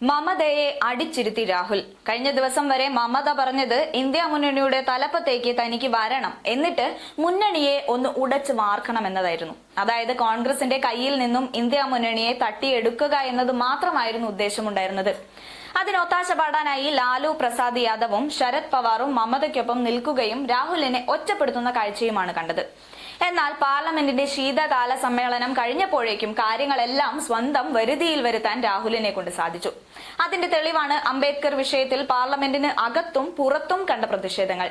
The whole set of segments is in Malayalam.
മമതയെ അടിച്ചിരുത്തി രാഹുൽ. കഴിഞ്ഞ ദിവസം വരെ മമത പറഞ്ഞത് ഇന്ത്യ മുന്നണിയുടെ തലപ്പത്തേക്ക് തനിക്ക് വരണം, എന്നിട്ട് മുന്നണിയെ ഒന്ന് ഉടച്ചു വാർക്കണം എന്നതായിരുന്നു. അതായത് കോൺഗ്രസിന്റെ കയ്യിൽ നിന്നും ഇന്ത്യ മുന്നണിയെ തട്ടിയെടുക്കുക എന്നത് മാത്രമായിരുന്നു ഉദ്ദേശമുണ്ടായിരുന്നത്. അതിനൊത്താശ പാടാനായി ലാലു പ്രസാദ് യാദവും ശരത് പവാറും മമതയ്ക്കൊപ്പം നിൽക്കുകയും രാഹുലിനെ ഒറ്റപ്പെടുത്തുന്ന കാഴ്ചയുമാണ് കണ്ടത്. എന്നാൽ പാർലമെന്റിന്റെ ശീതകാല സമ്മേളനം കഴിഞ്ഞപ്പോഴേക്കും കാര്യങ്ങളെല്ലാം സ്വന്തം വരുതിയിൽ വരുത്താൻ രാഹുലിനെ കൊണ്ട് സാധിച്ചു. അതിന്റെ തെളിവാണ് അംബേദ്കർ വിഷയത്തിൽ പാർലമെന്റിന് അകത്തും പുറത്തും കണ്ട പ്രതിഷേധങ്ങൾ.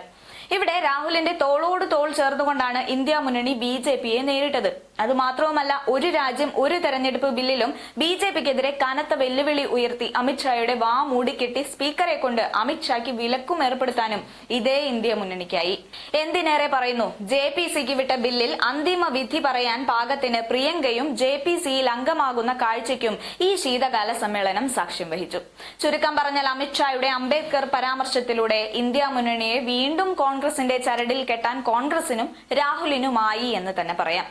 ഇവിടെ രാഹുലിന്റെ തോളോട് തോൾ ചേർന്നുകൊണ്ടാണ് ഇന്ത്യ മുന്നണി BJPയെ നേരിട്ടത്. അതുമാത്രവുമല്ല, ഒരു രാജ്യം ഒരു തെരഞ്ഞെടുപ്പ് ബില്ലിലും BJPക്കെതിരെ കനത്ത വെല്ലുവിളി ഉയർത്തി അമിത്ഷായുടെ വാ മൂടിക്കെട്ടി സ്പീക്കറെ കൊണ്ട് അമിത്ഷായ്ക്ക് വിലക്കും ഏർപ്പെടുത്താനും ഇതേ ഇന്ത്യ മുന്നണിക്കായി. എന്തിനേറെ പറയുന്നു, JPCക്ക് വിട്ട ബില്ലിൽ അന്തിമ വിധി പറയാൻ പാകത്തിന് പ്രിയങ്കയും JPCയിൽ അംഗമാകുന്ന കാഴ്ചയ്ക്കും ഈ ശീതകാല സമ്മേളനം സാക്ഷ്യം വഹിച്ചു. ചുരുക്കം പറഞ്ഞാൽ അമിത്ഷായുടെ അംബേദ്കർ പരാമർശത്തിലൂടെ ഇന്ത്യ മുന്നണിയെ വീണ്ടും കോൺഗ്രസിന്റെ ചരടിൽ കെട്ടാൻ കോൺഗ്രസിനും രാഹുലിനുമായി എന്ന് തന്നെ പറയാം.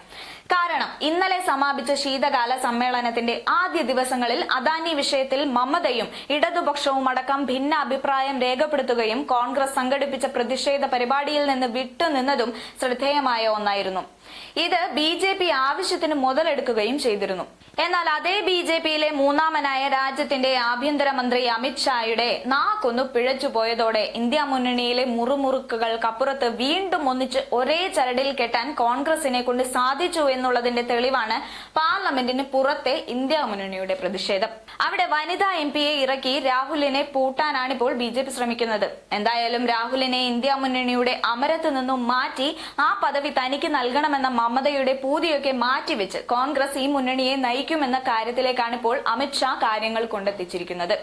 കാരണം ഇന്നലെ സമാപിച്ച ശീതകാല സമ്മേളനത്തിന്റെ ആദ്യ ദിവസങ്ങളിൽ അദാനി വിഷയത്തിൽ മമതയും ഇടതുപക്ഷവും അടക്കം ഭിന്ന അഭിപ്രായം രേഖപ്പെടുത്തുകയും കോൺഗ്രസ് സംഘടിപ്പിച്ച പ്രതിഷേധ പരിപാടിയിൽ നിന്ന് വിട്ടുനിന്നതും ശ്രദ്ധേയമായ ഒന്നായിരുന്നു. ഇത് BJP ആവശ്യത്തിന് മുതലെടുക്കുകയും ചെയ്തിരുന്നു. എന്നാൽ അതേ BJPയിലെ മൂന്നാമനായ രാജ്യത്തിന്റെ ആഭ്യന്തരമന്ത്രി അമിത്ഷായുടെ നാക്കൊന്നു പിഴച്ചുപോയതോടെ ഇന്ത്യ മുന്നണിയിലെ മുറുമുറുക്കുകൾക്കപ്പുറത്ത് വീണ്ടും ഒന്നിച്ച് ഒരേ ചരടിൽ കെട്ടാൻ കോൺഗ്രസിനെ കൊണ്ട് സാധിച്ചു എന്നുള്ളതിന്റെ തെളിവാണ് പാർലമെന്റിന് പുറത്തെ ഇന്ത്യ മുന്നണിയുടെ പ്രതിഷേധം. അവിടെ വനിതാ MPയെ ഇറക്കി രാഹുലിനെ പൂട്ടാനാണിപ്പോൾ BJP ശ്രമിക്കുന്നത്. എന്തായാലും രാഹുലിനെ ഇന്ത്യ മുന്നണിയുടെ അമരത്ത് നിന്നും മാറ്റി ആ പദവി തനിക്ക് നൽകണമെന്ന മമതയുടെ പൂതിയൊക്കെ മാറ്റിവെച്ച് കോൺഗ്രസ് ഈ മുന്നണിയെ നയിക്കുമെന്ന കാര്യത്തിലേക്കാണ് ഇപ്പോൾ അമിത്ഷാ കാര്യങ്ങൾ കൊണ്ടെത്തിച്ചിരിക്കുന്നത്.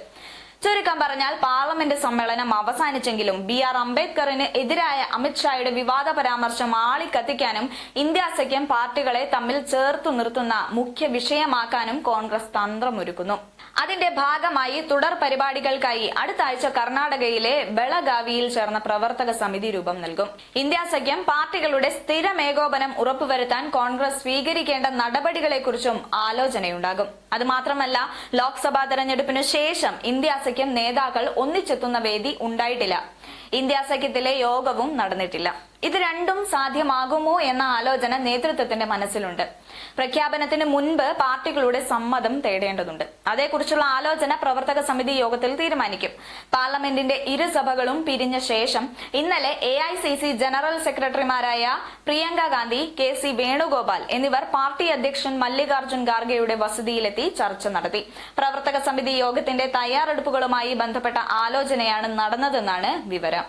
ചുരുക്കം പറഞ്ഞാൽ പാർലമെന്റ് സമ്മേളനം അവസാനിച്ചെങ്കിലും BR അംബേദ്കറിന് എതിരായ അമിത്ഷായുടെ വിവാദ പരാമർശം ആളിക്കത്തിക്കാനും ഇന്ത്യ സഖ്യം പാർട്ടികളെ തമ്മിൽ ചേർത്തു നിർത്തുന്ന മുഖ്യ വിഷയമാക്കാനും കോൺഗ്രസ് തന്ത്രമൊരുക്കുന്നു. അതിന്റെ ഭാഗമായി തുടർ പരിപാടികൾക്കായി അടുത്ത ആഴ്ച കർണാടകയിലെ ബെളഗാവിയിൽ ചേർന്ന പ്രവർത്തക സമിതി രൂപം നൽകും. ഇന്ത്യ സഖ്യം പാർട്ടികളുടെ സ്ഥിരം ഏകോപനം ഉറപ്പുവരുത്താൻ കോൺഗ്രസ് സ്വീകരിക്കേണ്ട നടപടികളെക്കുറിച്ചും ആലോചനയുണ്ടാകും. അതുമാത്രമല്ല, ലോക്സഭാ തെരഞ്ഞെടുപ്പിനു ശേഷം ഇന്ത്യ സഖ്യം നേതാക്കൾ ഒന്നിച്ചെത്തുന്ന വേദി ഉണ്ടായിട്ടില്ല. ഇന്ത്യ സഖ്യത്തിലെ യോഗവും നടന്നിട്ടില്ല. ഇത് രണ്ടും സാധ്യമാകുമോ എന്ന ആലോചന നേതൃത്വത്തിന്റെ മനസ്സിലുണ്ട്. പ്രഖ്യാപനത്തിന് മുൻപ് പാർട്ടികളുടെ സമ്മതം തേടേണ്ടതുണ്ട്. അതേക്കുറിച്ചുള്ള ആലോചന പ്രവർത്തക സമിതി യോഗത്തിൽ തീരുമാനിക്കും. പാർലമെന്റിന്റെ ഇരുസഭകളും പിരിഞ്ഞ ശേഷം ഇന്നലെ AICC ജനറൽ സെക്രട്ടറിമാരായ പ്രിയങ്ക ഗാന്ധി, KC വേണുഗോപാൽ എന്നിവർ പാർട്ടി അധ്യക്ഷൻ മല്ലികാർജുൻ ഖാർഗെയുടെ വസതിയിലെത്തി ചർച്ച നടത്തി. പ്രവർത്തക സമിതി യോഗത്തിന്റെ തയ്യാറെടുപ്പുകളുമായി ബന്ധപ്പെട്ട ആലോചനയാണ് നടന്നതെന്നാണ് വിവരം.